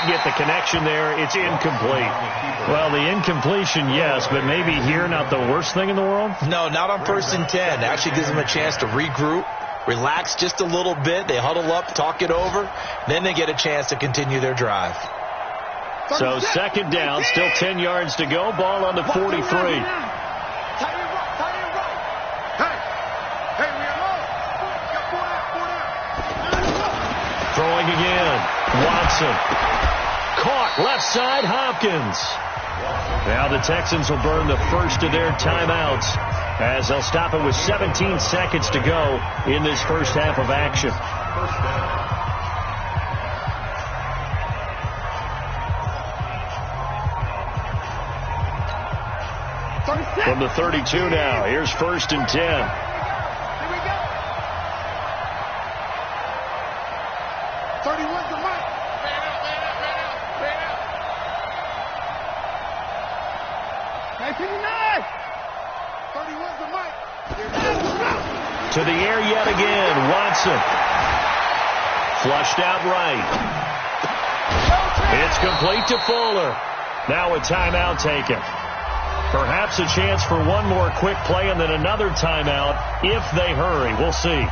Didn't get the connection there. It's incomplete. Well, the incompletion, yes, but maybe here not the worst thing in the world? No, not on 1st and 10. It actually gives them a chance to regroup, relax just a little bit. They huddle up, talk it over. Then they get a chance to continue their drive. So 2nd down, still 10 yards to go. Ball on the 43. Throwing again. Watson. Caught left side, Hopkins. Now the Texans will burn the first of their timeouts as they'll stop it with 17 seconds to go in this first half of action. From the 32 now, here's 1st and 10. To the air yet again, Watson. Flushed out right. It's complete to Fuller. Now a timeout taken. Perhaps a chance for one more quick play and then another timeout if they hurry. We'll see.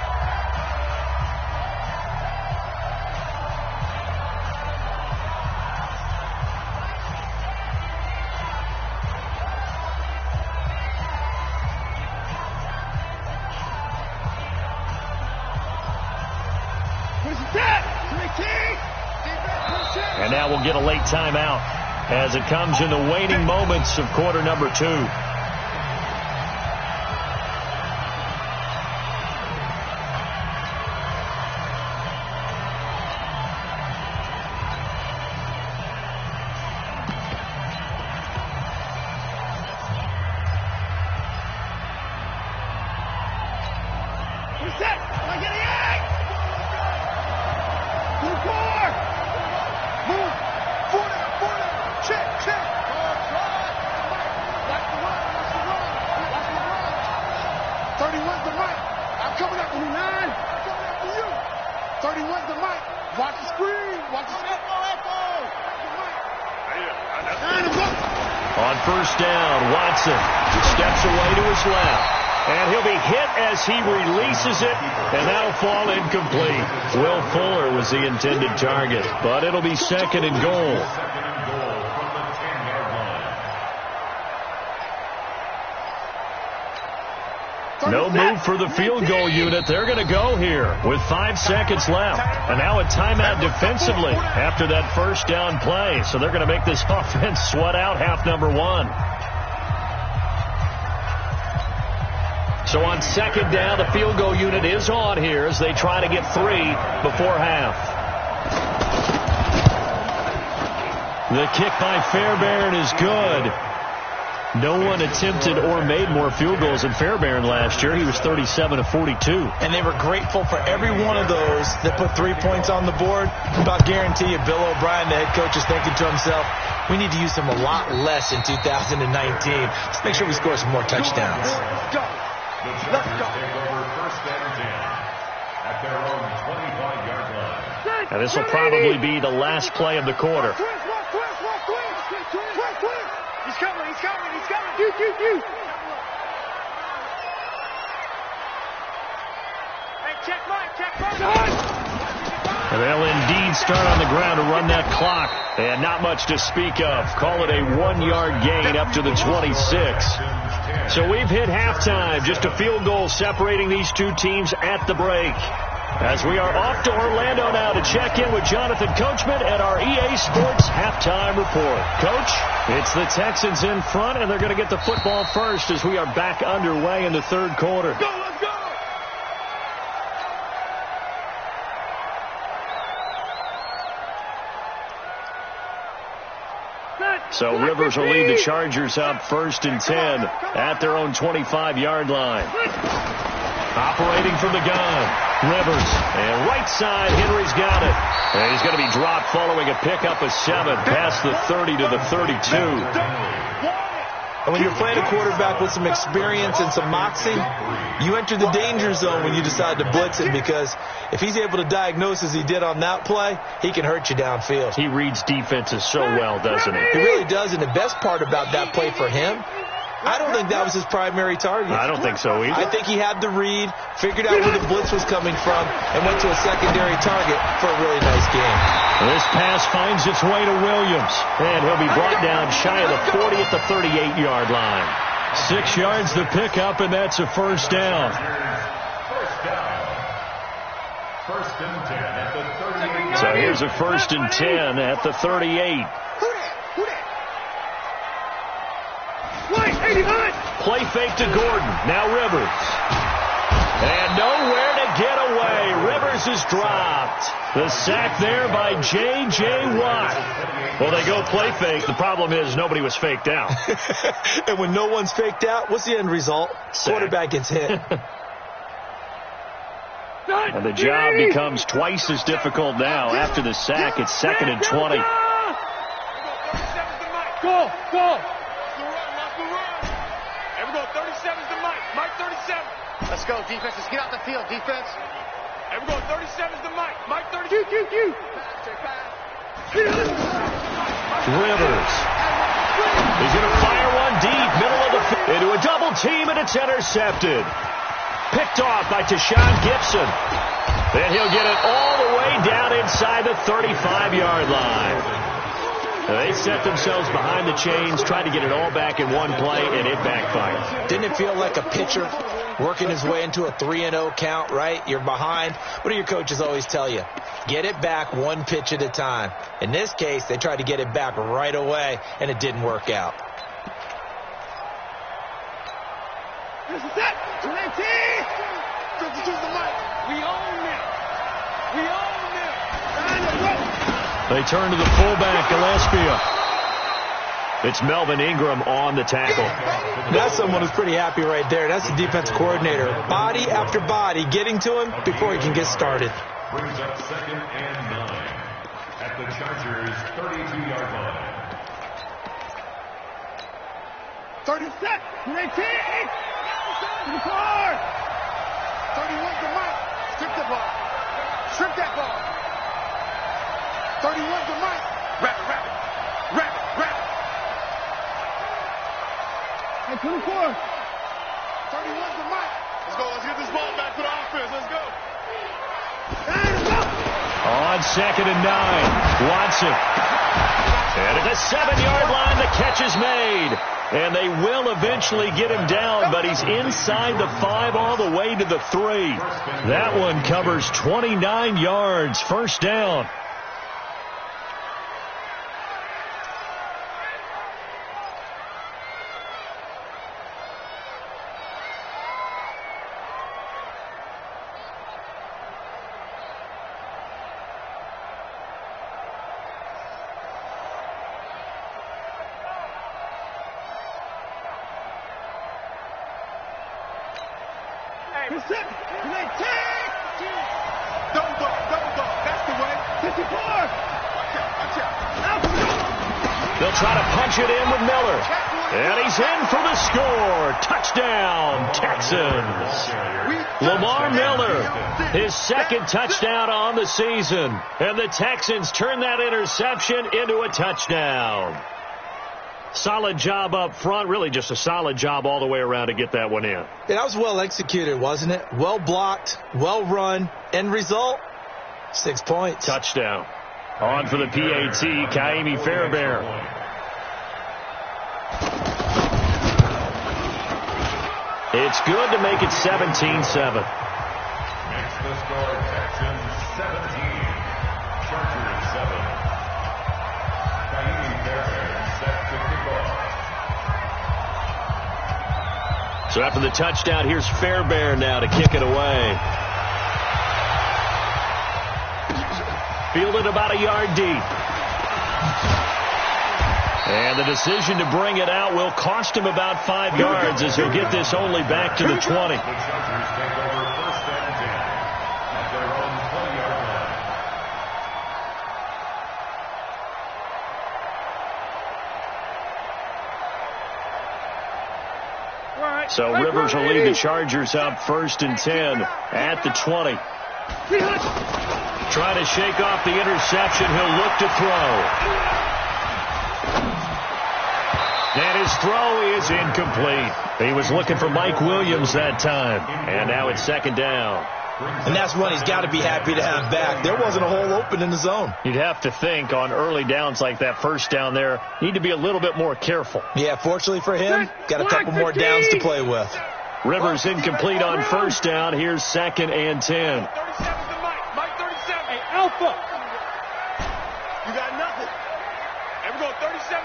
And now we'll get a late timeout as it comes in the waning moments of quarter number 2. On 1st down, Watson steps away to his left. And he'll be hit as he releases it, and that'll fall incomplete. Will Fuller was the intended target, but it'll be 2nd and goal. No move for the field goal unit. They're going to go here with 5 seconds left. And now a timeout defensively after that 1st down play. So they're going to make this offense sweat out half number 1. So on 2nd down, the field goal unit is on here as they try to get 3 before half. The kick by Fairbairn is good. No one attempted or made more field goals than Fairbairn last year. He was 37 of 42. And they were grateful for every one of those that put 3 points on the board. About guarantee you, Bill O'Brien, the head coach, is thinking to himself, we need to use them a lot less in 2019. Let's make sure we score some more touchdowns. Let's go. At their own 25-yard line. And this will probably be the last play of the quarter. He's coming. You. Hey, check mark. And they'll indeed start on the ground to run that clock. And not much to speak of. Call it a 1-yard gain up to the 26. So we've hit halftime. Just a field goal separating these two teams at the break. As we are off to Orlando now to check in with Jonathan Coachman at our EA Sports Halftime Report. Coach, it's the Texans in front, and they're going to get the football first as we are back underway in the 3rd quarter. Let's go! So Rivers will lead the Chargers up 1st and 10 at their own 25-yard line. Operating from the gun. Rivers, and right side, Henry's got it. And he's going to be dropped following a pickup of 7 past the 30 to the 32. And when you're playing a quarterback with some experience and some moxie, you enter the danger zone when you decide to blitz him, because if he's able to diagnose as he did on that play, he can hurt you downfield. He reads defenses so well, doesn't he? He really does, and the best part about that play for him, I don't think that was his primary target. I don't think so either. I think he had the read, figured out where the blitz was coming from, and went to a secondary target for a really nice game. This pass finds its way to Williams, and he'll be brought down shy of the 40 at the 38-yard line. 6 yards to pick up, and that's a first down. First and 10 at the 38. So here's a first and 10 at the 38. Play fake to Gordon. Now Rivers. And nowhere to get away. Rivers is dropped. The sack there by J.J. Watt. Well, they go play fake. The problem is nobody was faked out. And when no one's faked out, what's the end result? Sack. Quarterback gets hit. And the job becomes twice as difficult now. After the sack, it's 2nd and 20. Go, go. Here we go, 37's the Mike. Mike 37. Let's go, defense. Let's get out the field, defense. Here we go, 37's the Mike. Mike 32. Rivers. He's going to fire one deep, middle of the field. Into a double team, and it's intercepted. Picked off by Tashawn Gibson. Then he'll get it all the way down inside the 35-yard line. They set themselves behind the chains, tried to get it all back in one play, and it backfired. Didn't it feel like a pitcher working his way into a 3-0 count, right? You're behind. What do your coaches always tell you? Get it back one pitch at a time. In this case, they tried to get it back right away, and it didn't work out. This is it. 19. 52's the Mike. We own them. We own them. They turn to the fullback, Gillespie. It's Melvin Ingram on the tackle. That's someone who's pretty happy right there. That's the defense coordinator. Body after body getting to him before he can get started. Brings up 2nd and 9 at the Chargers' 32-yard line. 37. 19. 24. 31's the Mike. Strip the ball. Strip that ball. 31's the Mike. Wrap it. Hey, 24. 31's the Mike. Let's go. Let's get this ball back to the offense. Let's go. On 2nd and 9, Watson. And at the 7-yard line, the catch is made. And they will eventually get him down, but he's inside the 5 all the way to the 3. That one covers 29 yards. First down. Double dog. That's the way. 54. Watch out. They'll try to punch it in with Miller. And he's in for the score. Touchdown, Texans. Lamar Miller, his 2nd touchdown on the season. And the Texans turn that interception into a touchdown. Solid job up front, really just a solid job all the way around to get that one in. Yeah, that was well executed, wasn't it? Well blocked, well run. End result, 6 points. Touchdown. On for the PAT, Kaimi Fairbairn. It's good to make it 17-7. Makes the score Texans 17, Chargers 7. Kaimi Fairbairn set to kick off. So after the touchdown, here's Fairbairn now to kick it away. Fielded about a yard deep. And the decision to bring it out will cost him about 5 yards as he'll get this only back to the 20. The Chargers take over 1st and 10 at their own 20-yard line. So Rivers will lead the Chargers up 1st and 10 at the 20. Trying to shake off the interception. He'll look to throw. And his throw is incomplete. He was looking for Mike Williams that time. And now it's 2nd down. And that's one he's got to be happy to have back. There wasn't a hole open in the zone. You'd have to think on early downs like that, 1st down there, need to be a little bit more careful. Yeah, fortunately for him, got a couple more downs to play with. Rivers incomplete on 1st down. Here's 2nd and 10. 37 to Mike 37. Hey, Alpha. You got nothing. And we're going 37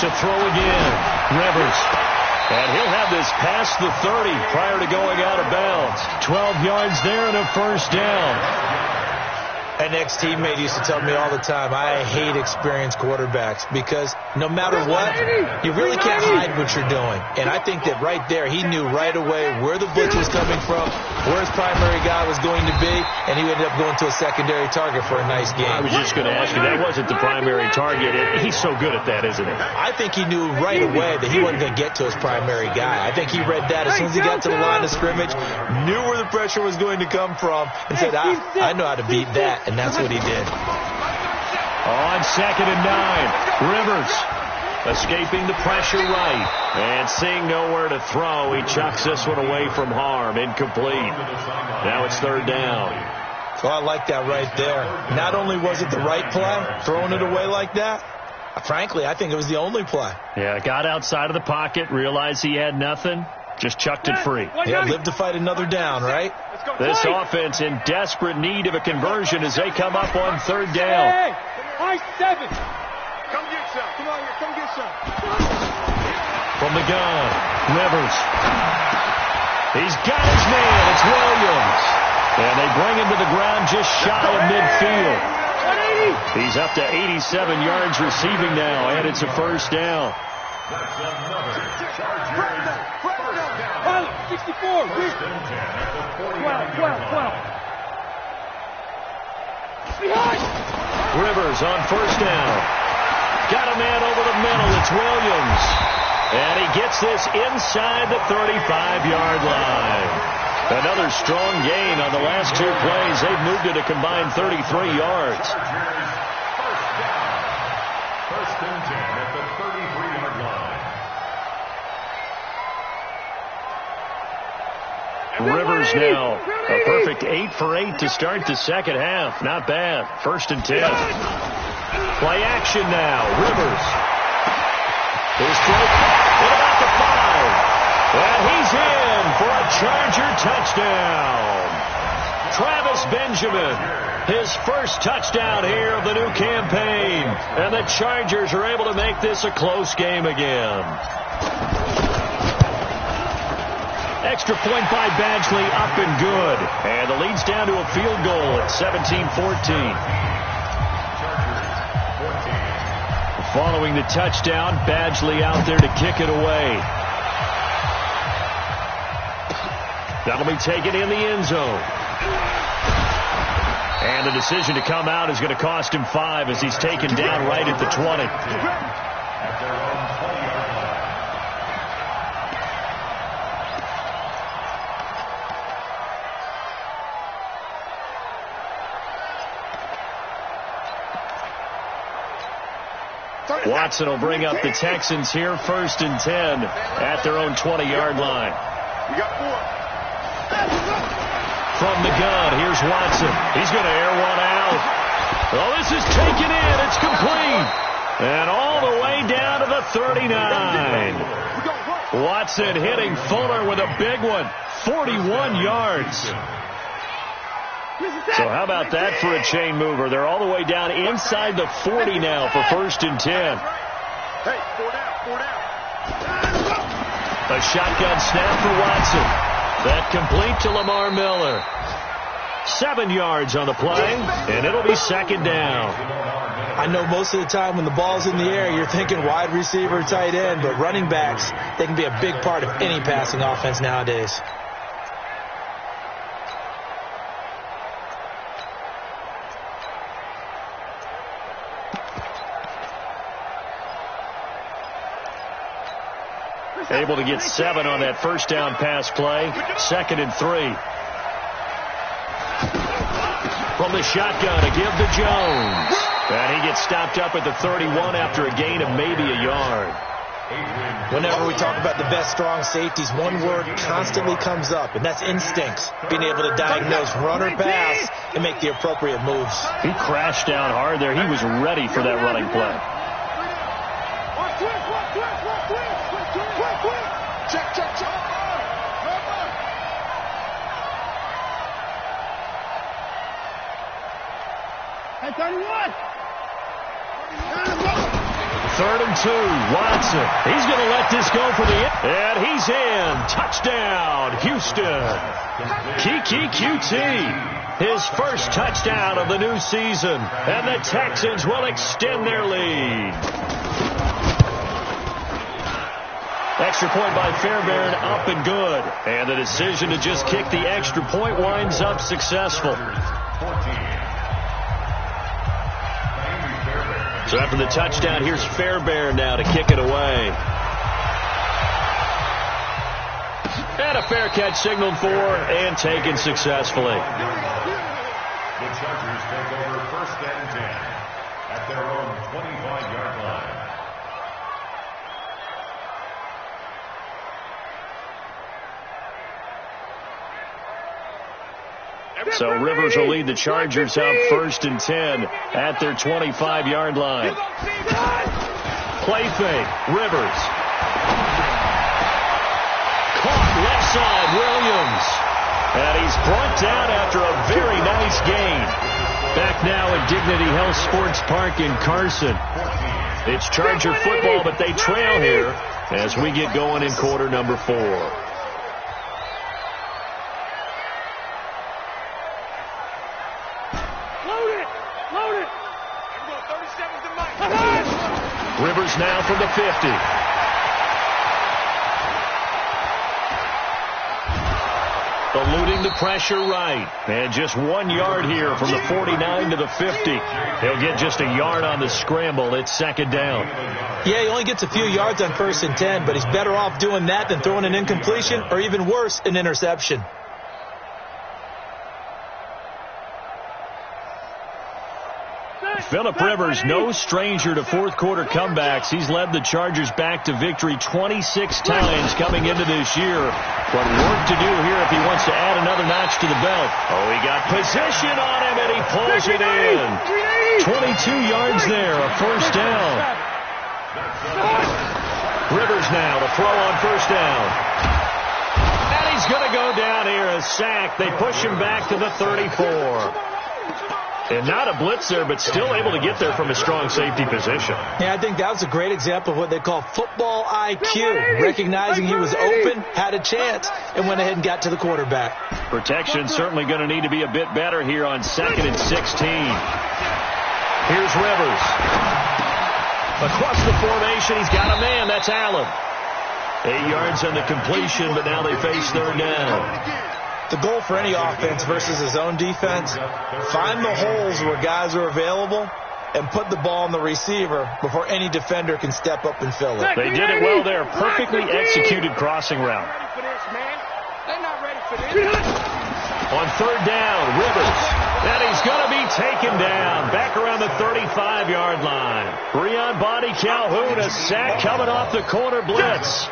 to throw again. Rivers. And he'll have this past the 30 prior to going out of bounds. 12 yards there and a 1st down. An ex-teammate used to tell me all the time, I hate experienced quarterbacks because no matter what, you really can't hide what you're doing. And I think that right there, he knew right away where the blitz was coming from, where his primary guy was going to be, and he ended up going to a secondary target for a nice game. I was just going to ask you, that wasn't the primary target. He's so good at that, isn't he? I think he knew right away that he wasn't going to get to his primary guy. I think he read that as soon as he got to the line of scrimmage, knew where the pressure was going to come from, and said, I know how to beat that. And that's what he did. On 2nd and 9, Rivers escaping the pressure right. And seeing nowhere to throw, he chucks this one away from harm. Incomplete. Now it's 3rd down. So I like that right there. Not only was it the right play, throwing it away like that, frankly, I think it was the only play. Yeah, got outside of the pocket, realized he had nothing, just chucked it free. Yeah, live to fight another down, right? This offense in desperate need of a conversion as they come up on 3rd down. Hey, high 7. Come get some. Come on here, come get some. From the gun, Rivers. He's got his man. It's Williams. And they bring him to the ground just shy of midfield. He's up to 87 yards receiving now, and it's a 1st down. That's another Chargers. 64. 12. Rivers on 1st down. Got a man over the middle. It's Williams. And he gets this inside the 35-yard line. Another strong gain on the last 2 plays. They've moved it a combined 33 yards. First and 10 at the 33-yard line. Rivers now a perfect 8 for 8 to start the 2nd half. Not bad. 1st and 10. Play action now. Rivers. His throw at about the 5. And he's in for a Charger touchdown. Travis Benjamin, his 1st touchdown here of the new campaign. And the Chargers are able to make this a close game again. Extra point by Badgley, up and good. And the lead's down to a field goal at 17-14. Following the touchdown, Badgley out there to kick it away. That'll be taken in the end zone. And the decision to come out is going to cost him 5 as he's taken down right at the 20. Watson will bring up the Texans here, 1st and 10 at their own 20-yard line. You got 4. From the gun, here's Watson. He's going to air one out. Oh, this is taken in. It's complete. And all the way down to the 39. Watson hitting Fuller with a big one. 41 yards. So how about that for a chain mover? They're all the way down inside the 40 now for 1st and 10. Hey, 4 down. A shotgun snap for Watson. That complete to Lamar Miller. 7 yards on the play, and it'll be 2nd down. I know most of the time when the ball's in the air, you're thinking wide receiver, tight end, but running backs, they can be a big part of any passing offense nowadays. Able to get 7 on that first down pass play. 2nd and 3. From the shotgun, a give to Jones. And he gets stopped up at the 31 after a gain of maybe a yard. Whenever we talk about the best strong safeties, one word constantly comes up, and that's instincts. Being able to diagnose run or pass and make the appropriate moves. He crashed down hard there. He was ready for that running play. Check. Hey, 31. 3rd and 2. Watson. He's going to let this go for the end. And he's in. Touchdown, Houston. Kiki QT. His first touchdown of the new season. And the Texans will extend their lead. Extra point by Fairbairn, up and good. And the decision to just kick the extra point winds up successful. So after the touchdown, here's Fairbairn now to kick it away. And a fair catch signaled for and taken successfully. The Chargers take over 1st and 10 at their own 25-yard line. So Rivers will lead the Chargers out 1st and 10 at their 25-yard line. Play fake. Rivers. Caught left side. Williams. And he's brought down after a very nice gain. Back now at Dignity Health Sports Park in Carson. It's Charger football, but they trail here as we get going in quarter number 4. Rivers now from the 50. Eluding the pressure right. And just 1 yard here from the 49 to the 50. He'll get just a yard on the scramble. It's 2nd down. Yeah, he only gets a few yards on 1st and 10, but he's better off doing that than throwing an incompletion or even worse, an interception. Phillip Rivers, no stranger to fourth-quarter comebacks. He's led the Chargers back to victory 26 times coming into this year. But work to do here if he wants to add another notch to the belt. Oh, he got position on him, and he pulls it in. 22 yards there, a 1st down. Rivers now to throw on 1st down. And he's going to go down here, a sack. They push him back to the 34. And not a blitz there, but still able to get there from a strong safety position. Yeah, I think that was a great example of what they call football IQ. Recognizing he was open, had a chance, and went ahead and got to the quarterback. Protection certainly going to need to be a bit better here on 2nd and 16. Here's Rivers. Across the formation, he's got a man. That's Allen. 8 yards on the completion, but now they face 3rd down. The goal for any offense versus his own defense, find the holes where guys are available and put the ball on the receiver before any defender can step up and fill it. They did it well there. Perfectly executed crossing route. They're not ready for this. On 3rd down, Rivers. And he's going to be taken down. Back around the 35-yard line. 3-on body Calhoun. A sack coming off the corner blitz.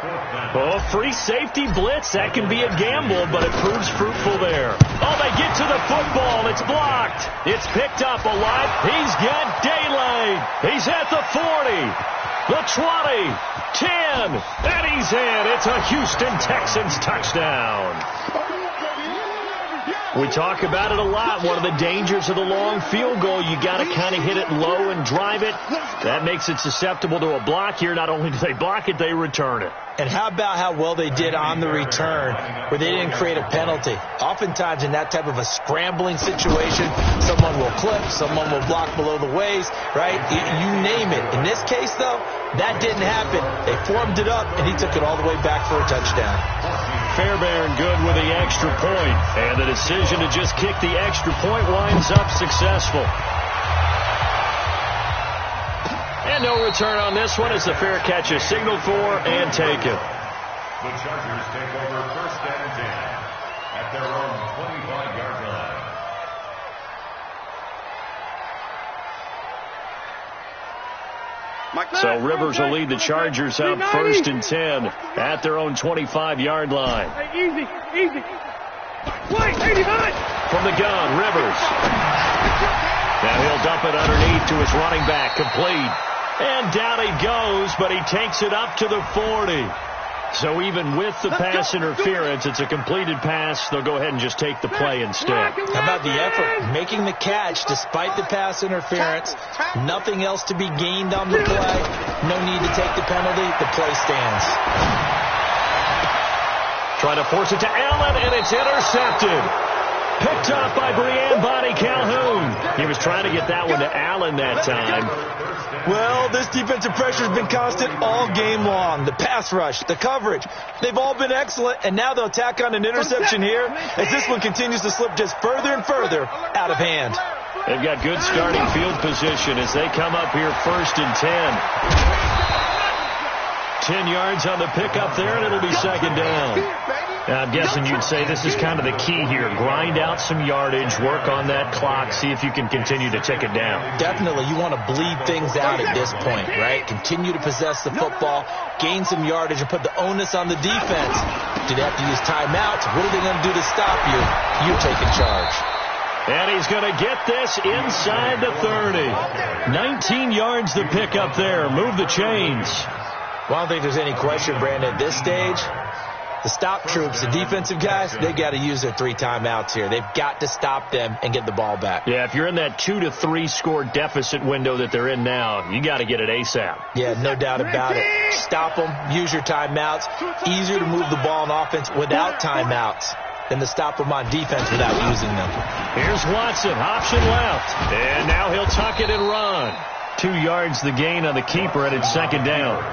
Oh, free safety blitz. That can be a gamble, but it proves fruitful there. Oh, they get to the football. It's blocked. It's picked up alive. He's got daylight. He's at the 40. The 20. 10. And he's in. It's a Houston Texans touchdown. We talk about it a lot. One of the dangers of the long field goal, you got to kind of hit it low and drive it. That makes it susceptible to a block here. Not only do they block it, they return it. And how about how well they did on the return where they didn't create a penalty? Oftentimes in that type of a scrambling situation, someone will clip, someone will block below the waist, right? You name it. In this case, though, that didn't happen. They formed it up, and he took it all the way back for a touchdown. Fairbairn good with the extra point. And the decision to just kick the extra point winds up successful. And no return on this one as the fair catch is signaled for and taken. The Chargers take over 1st and 10 at their own 25-yard line. So Rivers will lead the Chargers out 1st and 10 at their own 25-yard line. Hey, easy, easy. Wait, 89. From the gun, Rivers. Now he'll dump it underneath to his running back, complete. And down he goes, but he takes it up to the 40. So even with the pass interference, it's a completed pass. They'll go ahead and just take the play instead. How about the effort? Making the catch despite the pass interference. Nothing else to be gained on the play. No need to take the penalty. The play stands. Trying to force it to Allen, and it's intercepted. Picked off by Brian Bonnie Calhoun. He was trying to get that one to Allen that time. Well, this defensive pressure has been constant all game long. The pass rush, the coverage, they've all been excellent, and now they'll tack on an interception here as this one continues to slip just further and further out of hand. They've got good starting field position as they come up here 1st and 10. 10 yards on the pickup there, and it'll be 2nd down. Now, I'm guessing you'd say this is kind of the key here. Grind out some yardage, work on that clock, see if you can continue to tick it down. Definitely. You want to bleed things out at this point, right? Continue to possess the football, gain some yardage, and put the onus on the defense. Do they have to use timeouts? What are they going to do to stop you? You're taking charge. And he's going to get this inside the 30. 19 yards the pickup there. Move the chains. Well, I don't think there's any question, Brandon, at this stage. The stop troops, the defensive guys, they got to use their 3 timeouts here. They've got to stop them and get the ball back. Yeah, if you're in that 2 to 3 score deficit window that they're in now, you got to get it ASAP. Yeah, no doubt about it. Stop them, use your timeouts. Easier to move the ball on offense without timeouts than to stop them on defense without using them. Here's Watson, option left. And now he'll tuck it and run. 2 yards the gain on the keeper, and it's 2nd down.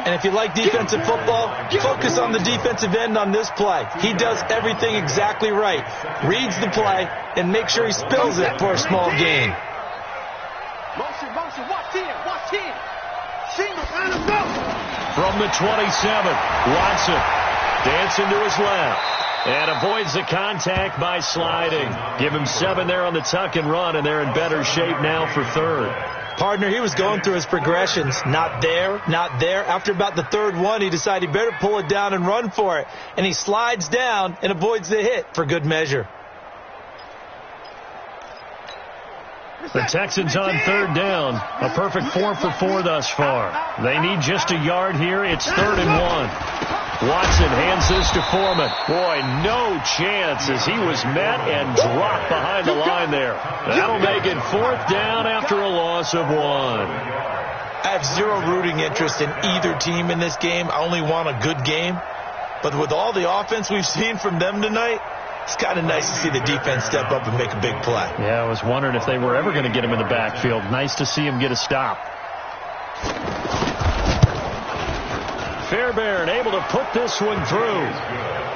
And if you like defensive football, focus on the defensive end on this play. He does everything exactly right. Reads the play and makes sure he spills it for a small gain. Motion, watch in. Single, line him up. From the 27, Watson dancing to his left. And avoids the contact by sliding. Give him 7 there on the tuck and run, and they're in better shape now for 3rd. Partner, he was going through his progressions. Not there, not there. After about the 3rd one, he decided he better pull it down and run for it. And he slides down and avoids the hit for good measure. The Texans on 3rd down. A perfect 4 for 4 thus far. They need just a yard here. It's 3rd and 1. Watson hands this to Foreman. Boy, no chance as he was met and dropped behind the line there. That'll make it 4th down after a loss of 1. I have zero rooting interest in either team in this game. I only want a good game. But with all the offense we've seen from them tonight, it's kind of nice to see the defense step up and make a big play. Yeah, I was wondering if they were ever going to get him in the backfield. Nice to see him get a stop. Fairbairn able to put this one through.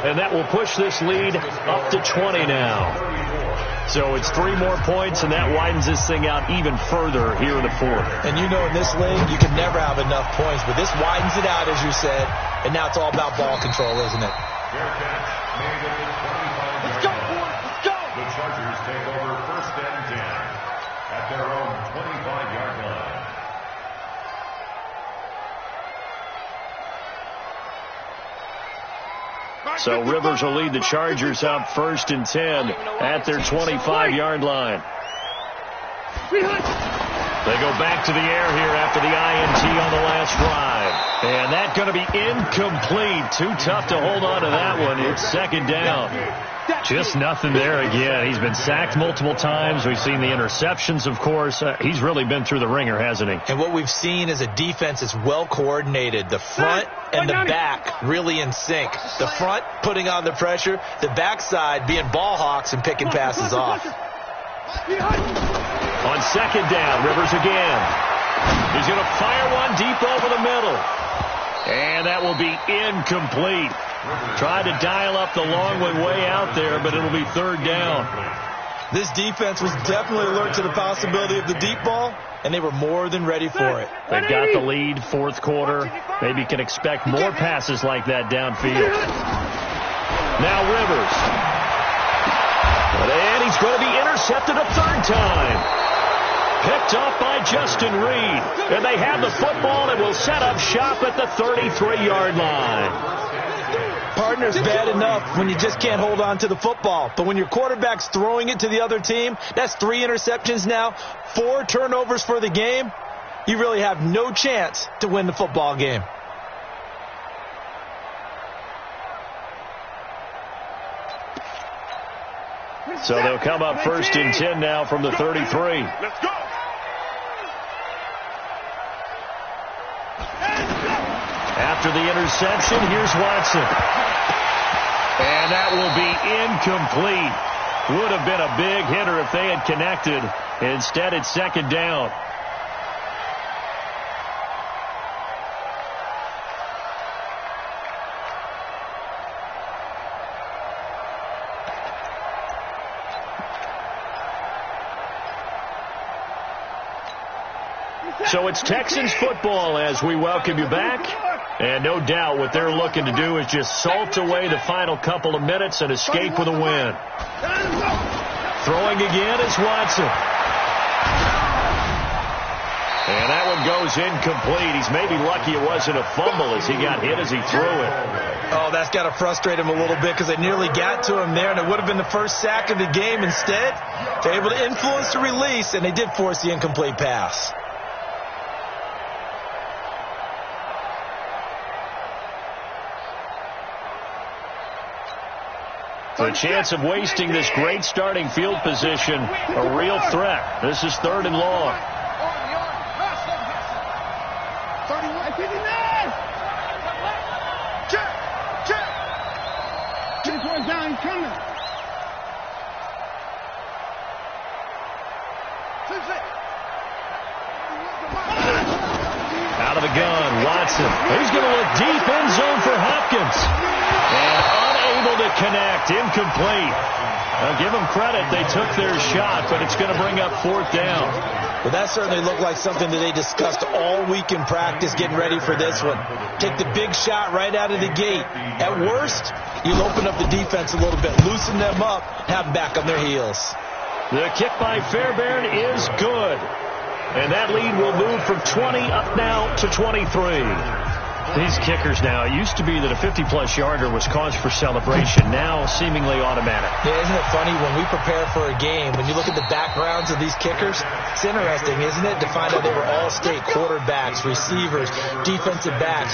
And that will push this lead up to 20 now. So it's 3 more points, and that widens this thing out even further here in the 4th. And you know in this league, you can never have enough points, but this widens it out, as you said, and now it's all about ball control, isn't it? Let's go, boys. Let's go. The Chargers take over 1st and 10 at their own 25-yard line. So Rivers will lead the Chargers out 1st and 10 at their 25-yard line. They go back to the air here after the INT on the last drive. And that's going to be incomplete. Too tough to hold on to that one. It's 2nd down. Just nothing there again. He's been sacked multiple times. We've seen the interceptions, of course. He's really been through the ringer, hasn't he? And what we've seen is a defense that's well coordinated. The front and the back really in sync. The front putting on the pressure. The backside being ball hawks and picking passes off. On 2nd down, Rivers again. He's going to fire one deep over the middle. And that will be incomplete. Tried to dial up the long one way out there, but it'll be 3rd down. This defense was definitely alert to the possibility of the deep ball, and they were more than ready for it. They've got the lead, fourth quarter. Maybe can expect more passes like that downfield. Now Rivers. And he's going to be intercepted a third time. Picked off by Justin Reed. And they have the football and will set up shop at the 33-yard line. Partner's bad enough when you just can't hold on to the football. But when your quarterback's throwing it to the other team, that's 3 interceptions now, 4 turnovers for the game. You really have no chance to win the football game. So they'll come up first and 10 now from the 33. Let's go. After the interception, here's Watson. And that will be incomplete. Would have been a big hitter if they had connected. Instead, it's second down. So it's Texans football as we welcome you back. And no doubt what they're looking to do is just salt away the final couple of minutes and escape with a win. Throwing again is Watson. And that one goes incomplete. He's maybe lucky it wasn't a fumble as he got hit as he threw it. Oh, that's got to frustrate him a little bit because they nearly got to him there, and it would have been the first sack of the game. Instead, they're able to influence the release, and they did force the incomplete pass. The chance of wasting this great starting field position, a real threat. This is third and long. 31, 59. Check. This one's down, he's coming. Out of the gun, Watson. He's going to look deep end zone for Hopkins. And unable to connect, incomplete. Now give them credit, they took their shot, but it's going to bring up fourth down. Well, that certainly looked like something that they discussed all week in practice getting ready for this one. Take the big shot right out of the gate. At worst, you'll open up the defense a little bit, loosen them up, have them back on their heels. The kick by Fairbairn is good. And that lead will move from 20 up now to 23. These kickers now, it used to be that a 50-plus yarder was cause for celebration, now seemingly automatic. Yeah, isn't it funny when we prepare for a game, when you look at the backgrounds of these kickers, it's interesting, isn't it, to find out they were all-state quarterbacks, receivers, defensive backs,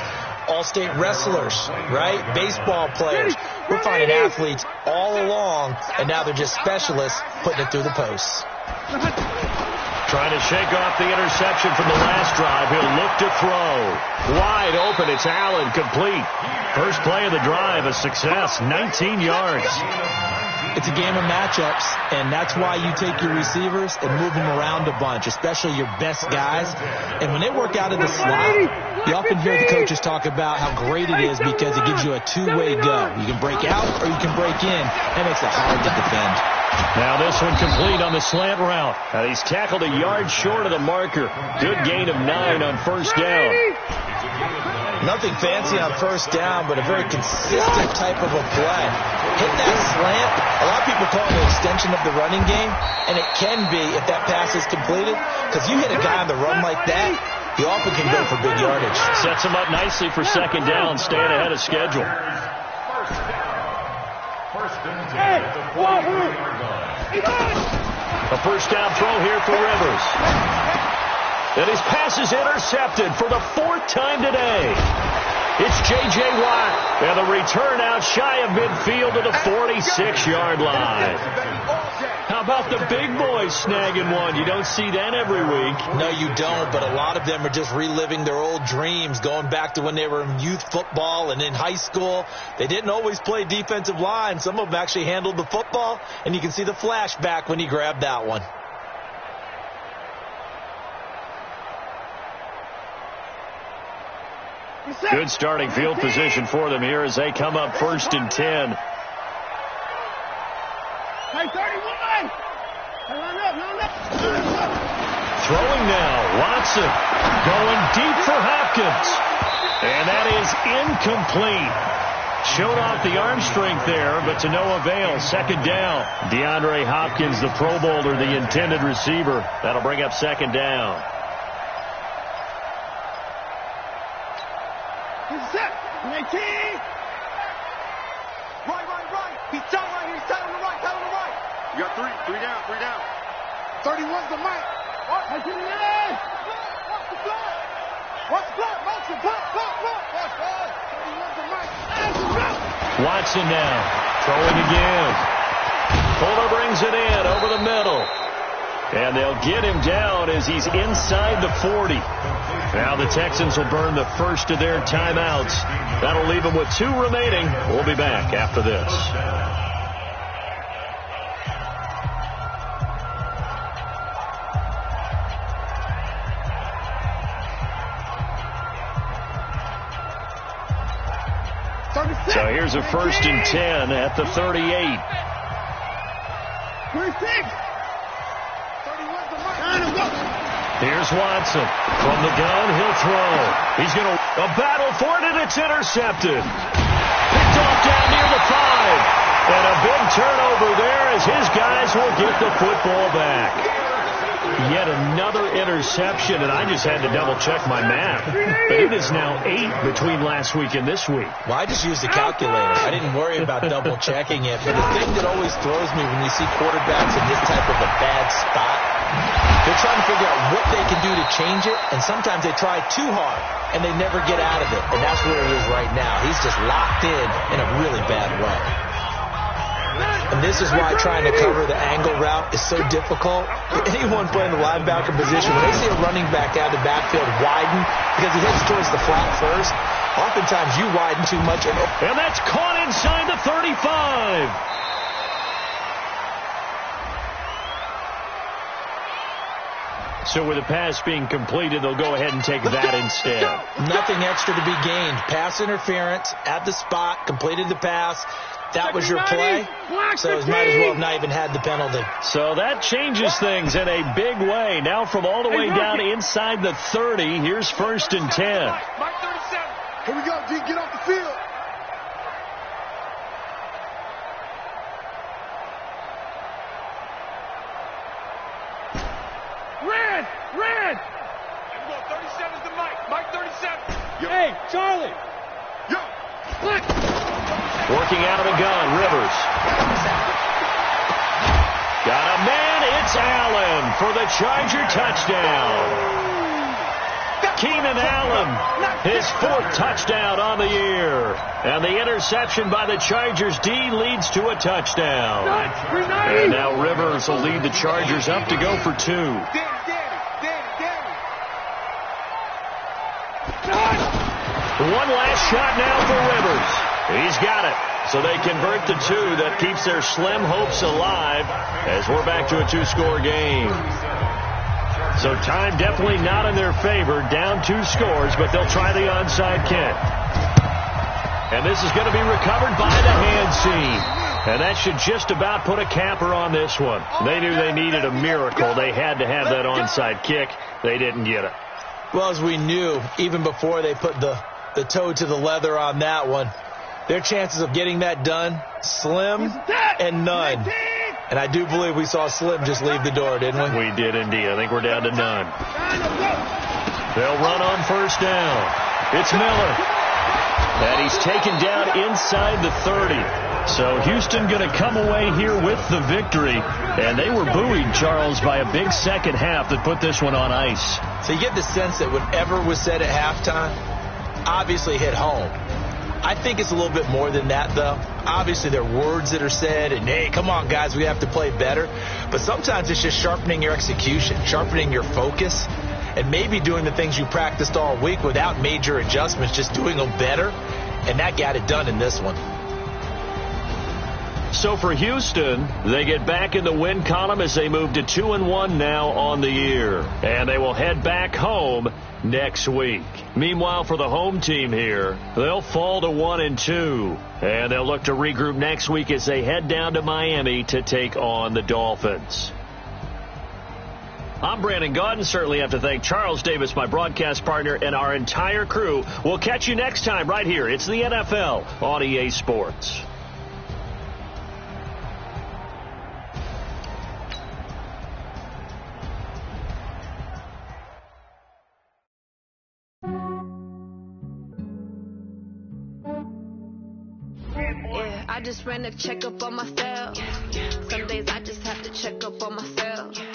all-state wrestlers, right? Baseball players. We're finding athletes all along, and now they're just specialists putting it through the posts. Trying to shake off the interception from the last drive. He'll look to throw. Wide open. It's Allen, complete. First play of the drive, a success. 19 yards. It's a game of matchups, and that's why you take your receivers and move them around a bunch, especially your best guys. And when they work out of the slot, you often hear the coaches talk about how great it is because it gives you a two-way go. You can break out or you can break in. That makes it hard to defend. Now this one complete on the slant route. And he's tackled a yard short of the marker. Good gain of 9 on first down. Nothing fancy on first down, but a very consistent type of a play. Hit that slant. A lot of people call it an extension of the running game, and it can be if that pass is completed, because you hit a guy on the run like that, he often can go for big yardage. Sets him up nicely for second down, staying ahead of schedule. A first down throw here for Rivers. And his pass is intercepted for the 4th time today. It's J.J. Watt. And the return out shy of midfield to the 46-yard line. How about the big boys snagging one? You don't see that every week. No, you don't, but a lot of them are just reliving their old dreams, going back to when they were in youth football and in high school. They didn't always play defensive line. Some of them actually handled the football, and you can see the flashback when he grabbed that one. Good starting field position for them here as they come up first and 10. Hey, 31! Watson going deep for Hopkins. And that is incomplete. Showed off the arm strength there, but to no avail. Second down. DeAndre Hopkins, the Pro Bowler, the intended receiver. That'll bring up second down. He's set. 19. Right. He's tight right here. He's tight on the right. You got three down. 31's the mic. Watch the leg. Watch the block. Motion. Block. Watch God. 31's the mic. Watson now. Throwing again. Fuller brings it in over the middle. And they'll get him down as he's inside the 40. Now the Texans will burn the first of their timeouts. That'll leave them with 2 remaining. We'll be back after this. So here's a 1st and 10 at the 38. 26. Here's Watson. From the gun, he'll throw. He's going to battle for it, and it's intercepted. Picked off down near the 5. And a big turnover there as his guys will get the football back. Yet another interception, and I just had to double-check my math. But it is now 8 between last week and this week. Well, I just used a calculator. I didn't worry about double-checking it. But the thing that always throws me when you see quarterbacks in this type of a bad spot, they're trying to figure out what they can do to change it, and sometimes they try too hard, and they never get out of it. And that's where he is right now. He's just locked in a really bad way. And this is why trying to cover the angle route is so difficult. Anyone playing the linebacker position, when they see a running back out of the backfield widen because he heads towards the flat first, oftentimes you widen too much. And that's caught inside the 35. So with the pass being completed, they'll go ahead and take that instead. Nothing extra to be gained. Pass interference at the spot, completed the pass. That was your play, so he might as well have not even had the penalty. So that changes things in a big way. Now from all the way down inside the 30, here's 1st and 10. Here we go, D. Get off the field. Red. 37's the Mike 37. Yo. Hey, Charlie. Yo. Click. Working out of the gun, Rivers. Got a man, it's Allen for the Charger touchdown. Keenan Allen, his 4th touchdown on the year. And the interception by the Chargers D leads to a touchdown. And now Rivers will lead the Chargers up to go for 2. One last shot now for Rivers. He's got it. So they convert the 2. That keeps their slim hopes alive as we're back to a 2-score game. So time definitely not in their favor. Down 2 scores, but they'll try the onside kick. And this is going to be recovered by the hand seam. And that should just about put a capper on this one. They knew they needed a miracle. They had to have that onside kick. They didn't get it. Well, as we knew, even before they put the toe to the leather on that one, their chances of getting that done, slim and none. And I do believe we saw Slim just leave the door, didn't we? We did indeed. I think we're down to none. They'll run on 1st down. It's Miller. And he's taken down inside the 30. So Houston going to come away here with the victory. And they were buoyed, Charles, by a big second half that put this one on ice. So you get the sense that whatever was said at halftime obviously hit home. I think it's a little bit more than that, though. Obviously, there are words that are said, and, hey, come on, guys, we have to play better. But sometimes it's just sharpening your execution, sharpening your focus, and maybe doing the things you practiced all week without major adjustments, just doing them better. And that got it done in this one. So for Houston, they get back in the win column as they move to 2-1 now on the year. And they will head back home next week. Meanwhile, for the home team here, they'll fall to 1-2. And they'll look to regroup next week as they head down to Miami to take on the Dolphins. I'm Brandon Gaudin. Certainly have to thank Charles Davis, my broadcast partner, and our entire crew. We'll catch you next time right here. It's the NFL on EA Sports. I just ran a checkup on myself. Some days I just have to check up on myself.